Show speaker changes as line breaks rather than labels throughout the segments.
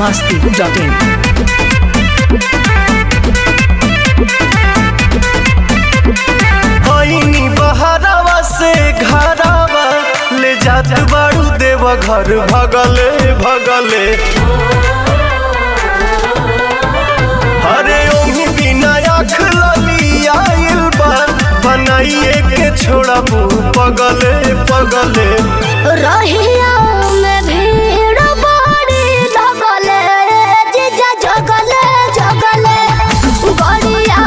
biharmasti.in।
होइनी बहरावा से घरावा ले जात बाड़ू देव घर भगले भगले। अरे ओही बिना आँख लली आइल बा बनाइए के छोड़ा पगले पगले।
रहिया में भीड़ बड़ी लगले जीजा जगले जगले गड़िया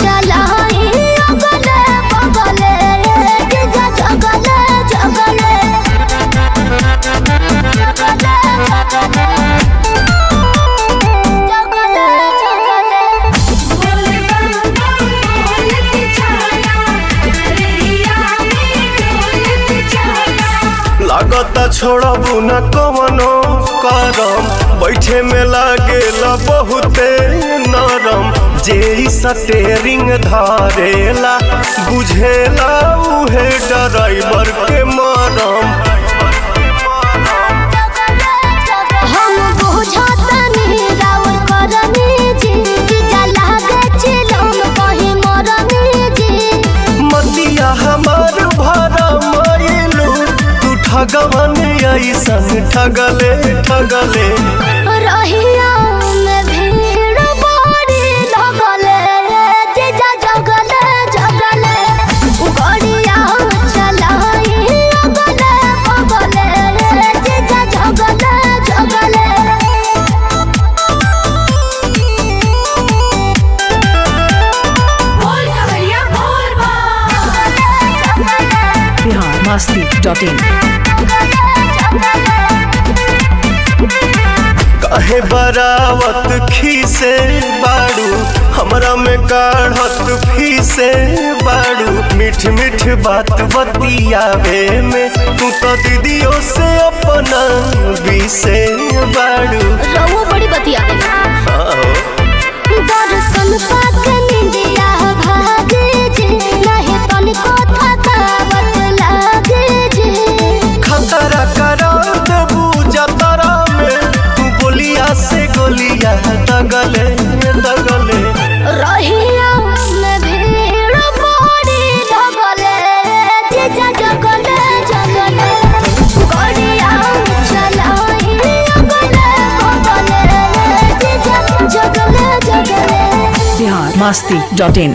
चलाई अगले बगले जीजा जगले जगले जगले
लागता छोड़बू न कवनो करम बैठे में लागेला बहुते नरम। जे स्टेरिंग धारेला बुझेला उहे ड्राइवर के मरम।
हम बुझतनी राउर करनी जी जीजा लागे चिलम कहीं मरनी जी।
मतिया हमार भरा मायलू तू ठगवन ऐसन ठगले ठगले।
रहिया में भीड़ बड़ी लगले जीजा जगले जगले गड़िया चलाई अगले बगले जीजा जगले जगले।
biharmasti.in।
काहे बरावत खीसे बाड़ू हमरा में काढ़त फीसे बाड़ू। मीठ मीठ बात बतियावे में तू तो दीदियों से अपना बीसे बाड़ू।
रहुआ बड़ी बतिया दर्शन पाके निंदिया भागे जे नहीं तनिको थकावट लागे जे।
खतरा करा देबू जतरा में तू बोलिया से गोलिया दगले दगले।
रहिया में भीड़ बड़ी लगले जीजा जगले जगले गड़िया चलाई अगले बगले जीजा जगले जगले।
biharmasti.in।